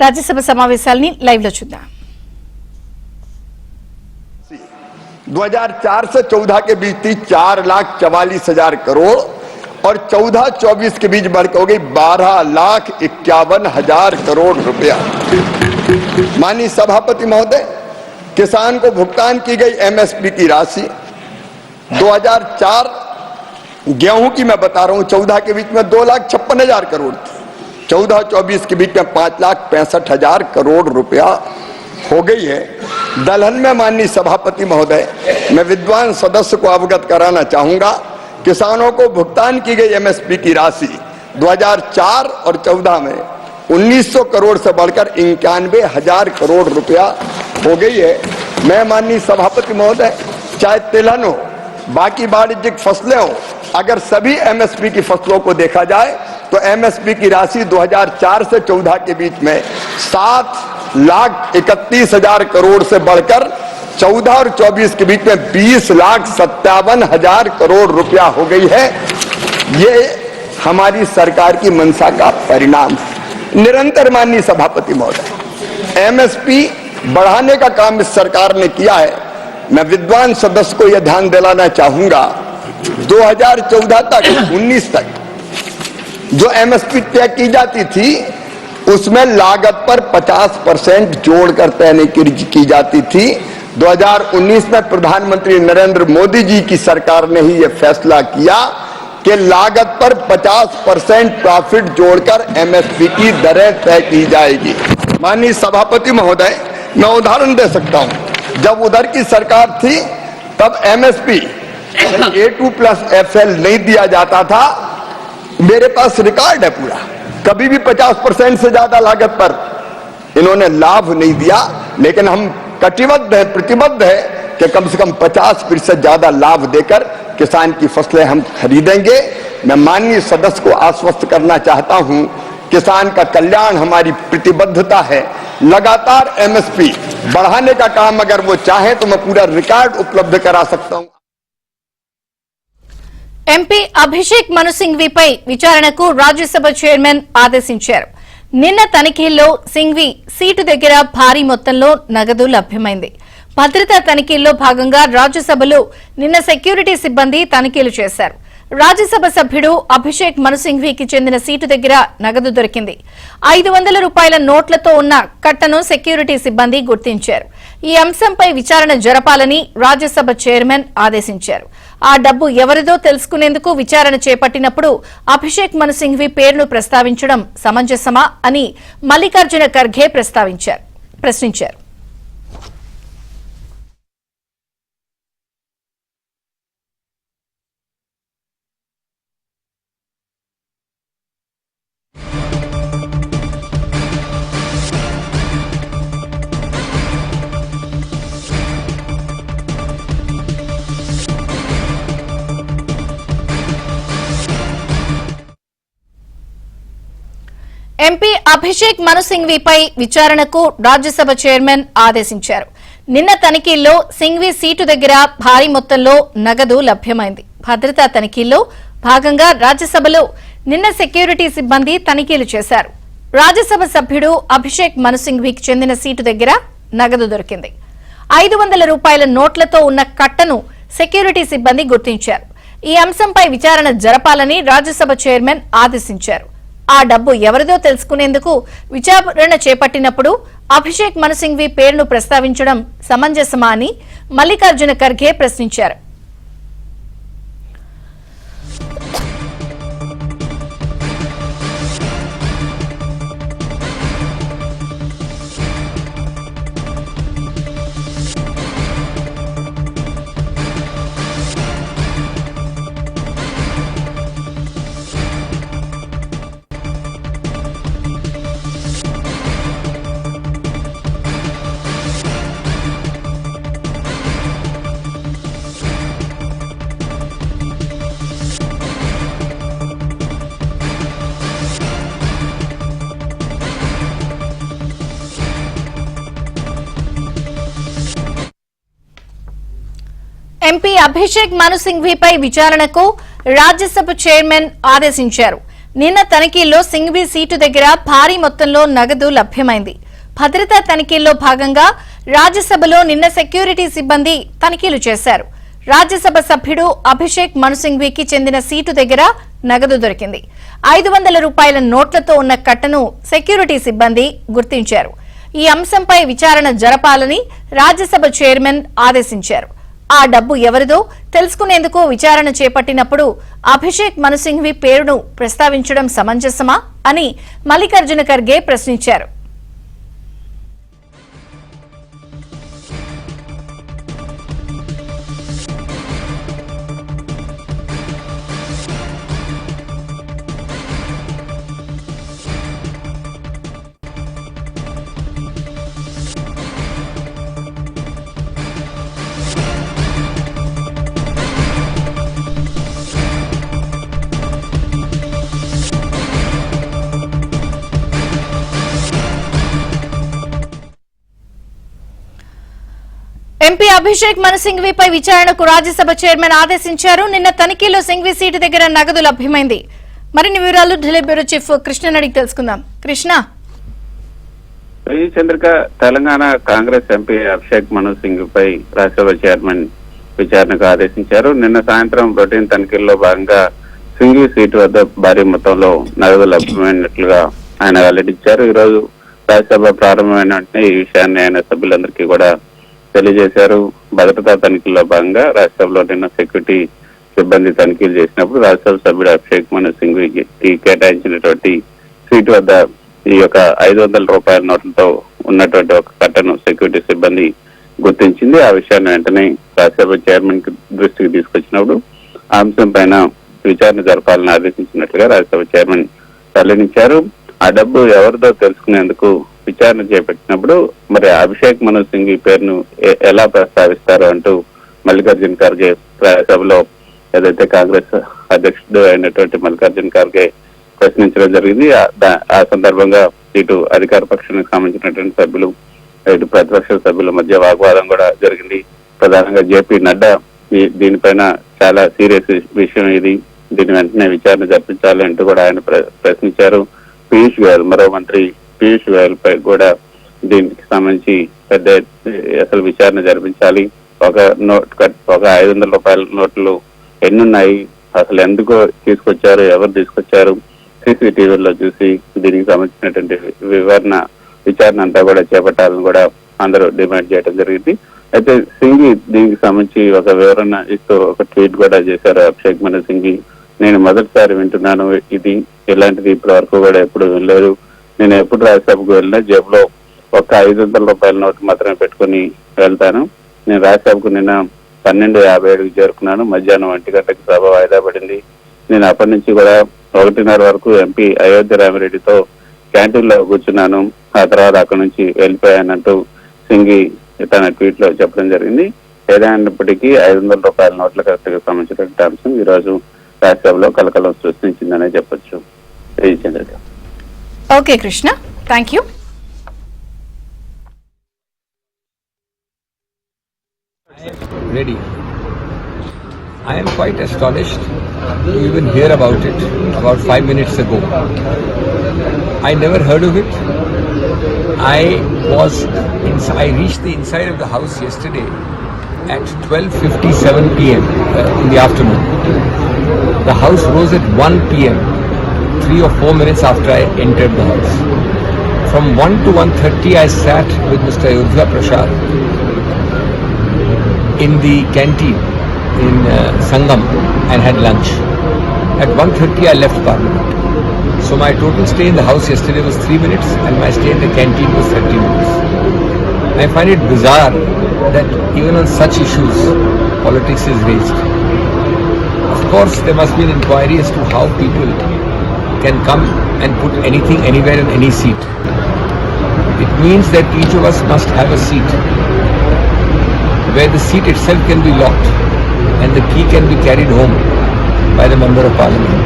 Rajya Sabha समावेशालनी live लो చూద్దాం। 2004 से 14 के बीच थी 4,44,000 करोड़ और 14-24 के बीच बढ़ हो गई 12,51,000 करोड़ रुपया। माननीय सभापति महोदय, किसान को भुगतान की गई एमएसपी की राशि 2004 गेहूं की मैं बता रहा हूं 14 के बीच में 2,56,000 करोड़ थी, 14-24 के बीच में 5,65,000 करोड़ रुपया हो गई है। दलहन में माननीय सभापति महोदय, मैं विद्वान सदस्य को अवगत कराना चाहूंगा, किसानों को भुगतान की गई एमएसपी की राशि 2004 और 14 में 1,900 करोड़ से बढ़कर 91,000 करोड़ रुपया हो गई है। मैं माननीय सभापति महोदय, चाहे तिलहन हो, बाकी वाणिज्यिक फसलें हो, अगर सभी एमएसपी की फसलों को देखा जाए तो एमएसपी की राशि 2004 से 14 के बीच में 7,31,000 करोड़ से बढ़कर 14 और 24 के बीच में 20,57,000 करोड़ रुपया हो गई है। ये हमारी सरकार की मंशा का परिणाम है। निरंतर माननीय सभापति महोदय, एमएसपी बढ़ाने का काम इस सरकार ने किया है। मैं विद्वान सदस्य को यह ध्यान दिलाना चाहूंगा, 2014 तक 19 तक जो एमएसपी तय की जाती थी उसमें लागत पर 50% जोड़कर तय नहीं की जाती थी। 2019 में प्रधानमंत्री नरेंद्र मोदी जी की सरकार ने ही यह फैसला किया कि लागत पर 50% प्रॉफिट जोड़कर एमएसपी की दरें तय की जाएगी। माननीय सभापति महोदय, मैं उदाहरण दे सकता हूं, जब उधर की सरकार थी तब एमएसपी A2+FL नहीं दिया जाता था। मेरे पास रिकॉर्ड है पूरा, कभी भी 50% से ज्यादा लागत पर इन्होंने लाभ नहीं दिया, लेकिन हम कटिबद्ध है, प्रतिबद्ध है कि कम से कम 50% ज्यादा लाभ देकर किसान की फसलें हम खरीदेंगे। मैं माननीय सदस्य को आश्वस्त करना चाहता हूं, किसान का कल्याण हमारी प्रतिबद्धता है। लगातार एमएसपी बढ़ाने का काम अगर वो चाहे तो मैं पूरा रिकॉर्ड उपलब्ध करा सकता हूं। ఎంపీ అభిషేక్ మను సింఘ్వీపై విచారణకు రాజ్యసభ చైర్మన్ ఆదేశించారు। నిన్న తనిఖీల్లో సింఘ్వీ సీటు దగ్గర భారీ మొత్తంలో నగదు లభ్యమైంది। భద్రతా తనిఖీల్లో భాగంగా రాజ్యసభలో నిన్న సెక్యూరిటీ సిబ్బంది తనిఖీలు చేశారు। రాజ్యసభ సభ్యుడు అభిషేక్ మను సింఘ్వీకి చెందిన సీటు దగ్గర నగదు దొరికింది। 500 రూపాయల నోట్లతో ఉన్న కట్టను సెక్యూరిటీ సిబ్బంది గుర్తించారు। ఈ అంశంపై విచారణ జరపాలని రాజ్యసభ చైర్మన్ ఆదేశించారు। ఆ డబ్బు ఎవరిదో తెలుసుకునేందుకు విచారణ చేపట్టినప్పుడు అభిషేక్ మను సింఘ్వీ పేరును ప్రస్తావించడం సమంజసమా అని మల్లికార్జున ఖర్గే ప్రశ్నించారు। ఎంపీ అభిషేక్ మను సింఘ్వీపై విచారణకు రాజ్యసభ చైర్మన్ ఆదేశించారు। నిన్న తనిఖీల్లో సింఘ్వీ సీటు దగ్గర భారీ మొత్తంలో నగదు లభ్యమైంది। భద్రతా తనిఖీల్లో భాగంగా రాజ్యసభలో నిన్న సెక్యూరిటీ సిబ్బంది తనిఖీలు చేశారు। రాజ్యసభ సభ్యుడు అభిషేక్ మను సింఘ్వీకి చెందిన సీటు దగ్గర నగదు దొరికింది। 500 రూపాయల నోట్లతో ఉన్న కట్టను సెక్యూరిటీ సిబ్బంది గుర్తించారు। ఈ అంశంపై విచారణ జరపాలని రాజ్యసభ చైర్మన్ ఆదేశించారు। ఆ డబ్బు ఎవరిదో తెలుసుకునేందుకు విచారణ చేపట్టినప్పుడు అభిషేక్ మను సింఘ్వీ పేరును ప్రస్తావించడం సమంజసమా అని మల్లికార్జున ఖర్గే ప్రశ్నించారు। ఎంపీ అభిషేక్ మను సింఘ్వీపై విచారణకు రాజ్యసభ చైర్మన్ ఆదేశించారు। నిన్న తనిఖీల్లో సింఘ్వి సీటు దగ్గర భారీ మొత్తంలో నగదు లభ్యమైంది. భద్రతా తనిఖీల్లో భాగంగా రాజ్యసభలో నిన్న సెక్యూరిటీ సిబ్బంది తనిఖీలు చేశారు. రాజ్యసభ సభ్యుడు అభిషేక్ మను సింఘ్వీకి చెందిన సీటు దగ్గర నగదు దొరికింది. 500 రూపాయల నోట్లతో ఉన్న కట్టను సెక్యూరిటీ సిబ్బంది గుర్తించారు. ఈ అంశంపై విచారణ జరపాలని రాజ్యసభ చైర్మన్ ఆదేశించారు. ఆ డబ్బు ఎవరిదో తెలుసుకునేందుకు విచారణ చేపట్టినప్పుడు అభిషేక్ మను సింఘ్వి పేరును ప్రస్తావించడం సమంజసమా అని మల్లికార్జున ఖర్గే ప్రశ్నించారు. ఎంపీ అభిషేక్ మను సింఘ్వీపై విచారణకు రాజ్యసభ చైర్మన్ ఆదేశించారు. నిన్న తనిఖీలో సింఘ్వీ సీటు దగ్గర నగదు లభ్యమైంది. మరిన్ని వివరాలు ఢిల్లీ బ్యూరో చీఫ్ కృష్ణ అడిగి తెలుసుకుందాం. కృష్ణ, చంద్రిక, తెలంగాణ కాంగ్రెస్ ఎంపీ అభిషేక్ మను సింఘ్వీపై రాజ్యసభ చైర్మన్ విచారణకు ఆదేశించారు. నిన్న సాయంత్రం రొటీన్ తనిఖీల్లో భాగంగా సింఘ్వీ సీటు వద్ద భారీ మొత్తంలో నగదు లభ్యమైనట్లుగా ఆయన వెల్లడించారు. ఈ రోజు రాజ్యసభ ప్రారంభమైన వెంటనే ఈ విషయాన్ని ఆయన సభ్యులందరికీ కూడా తెలియజేశారు. భద్రతా తనిఖీల్లో భాగంగా రాజ్యసభలో నిన్న సెక్యూరిటీ సిబ్బంది తనిఖీలు చేసినప్పుడు రాజ్యసభ సభ్యుడు అభిషేక్ మను సింఘ్వీకి కేటాయించినటువంటి సీటు వద్ద ఈ యొక్క 500 రూపాయల నోట్లతో ఉన్నటువంటి ఒక కట్టను సెక్యూరిటీ సిబ్బంది గుర్తించింది. ఆ విషయాన్ని వెంటనే రాజ్యసభ చైర్మన్ దృష్టికి తీసుకొచ్చినప్పుడు ఆ అంశం పైన విచారణ జరపాలని ఆదేశించినట్లుగా రాజ్యసభ చైర్మన్ వెల్లడించారు. ఆ డబ్బు ఎవరిదో తెలుసుకునేందుకు విచారణ చేపట్టినప్పుడు మరి అభిషేక్ మను సింఘ్వీ పేరును ఎలా ప్రస్తావిస్తారు అంటూ మల్లికార్జున ఖర్గే సభలో ఏదైతే కాంగ్రెస్ అధ్యక్షుడు అయినటువంటి మల్లికార్జున ఖర్గే ప్రశ్నించడం జరిగింది. ఆ సందర్భంగా ఇటు అధికార పక్షానికి సంబంధించినటువంటి సభ్యులు ఇటు ప్రతిపక్ష సభ్యుల మధ్య వాగ్వాదం కూడా జరిగింది. ప్రధానంగా జేపీ నడ్డా దీనిపైన చాలా సీరియస్ విషయం ఇది, దీని వెంటనే విచారణ జరిపించాలి అంటూ కూడా ఆయన ప్రశ్నించారు. పీయూష్ గోయల్, మరో మంత్రి పీయూష్ గోయల్ పై కూడా దీనికి సంబంధించి పెద్ద అసలు విచారణ జరిపించాలి. ఒక 500 రూపాయల నోట్లు ఎన్నున్నాయి, అసలు ఎందుకు తీసుకొచ్చారు, ఎవరు తీసుకొచ్చారు, సీసీటీవీలో చూసి దీనికి సంబంధించినటువంటి విచారణ అంతా కూడా చేపట్టాలని కూడా అందరూ డిమాండ్ చేయడం జరిగింది. అయితే సింఘ్వీ దీనికి సంబంధించి ఒక వివరణ ఇస్తూ ఒక ట్వీట్ కూడా చేశారు. అభిషేక్ మను సింఘ్వీ, నేను మొదటిసారి వింటున్నాను, ఇది ఇలాంటిది ఇప్పటి వరకు కూడా ఎప్పుడు వినలేదు. నేను ఎప్పుడు రాజ్యసభకు వెళ్ళినా జేబులో ఒక 500 రూపాయల నోటు మాత్రమే పెట్టుకుని వెళ్తాను. నేను రాజ్యసభకు నిన్న 12:57కి చేరుకున్నాను. మధ్యాహ్నం 1 గంటకి సభ వాయిదా పడింది. నేను అప్పటి నుంచి కూడా 1:30 వరకు ఎంపీ అయోధ్య రామిరెడ్డితో క్యాంటీన్ లో కూర్చున్నాను. ఆ తర్వాత అక్కడి నుంచి వెళ్ళిపోయానంటూ సింఘ్వీ తన ట్వీట్ లో చెప్పడం జరిగింది. ఏదైనప్పటికీ 500 రూపాయల నోట్ల ఖర్చుకు సంబంధించినటువంటి అంశం ఈ రోజు రాజ్యసభలో కలకలం సృష్టించిందనే చెప్పొచ్చు. Chandrika. Okay Krishna, thank you. Ready. I am quite astonished to even hear about it about 5 minutes ago. I never heard of it. I reached the inside of the house yesterday at 12:57 p.m. In the afternoon. The house rose at 1 p.m. 3 or 4 minutes after I entered the house. From 1 to 1:30 I sat with Mr. Ayodhya Prasad in the canteen in Sangam and had lunch. At 1:30 I left Parliament. So my total stay in the house yesterday was 3 minutes and my stay in the canteen was 30 minutes. I find it bizarre that even on such issues politics is raised. Of course there must be an inquiry as to how people can come and put anything anywhere in any seat. It means that each of us must have a seat where the seat itself can be locked and the key can be carried home by the Member of Parliament.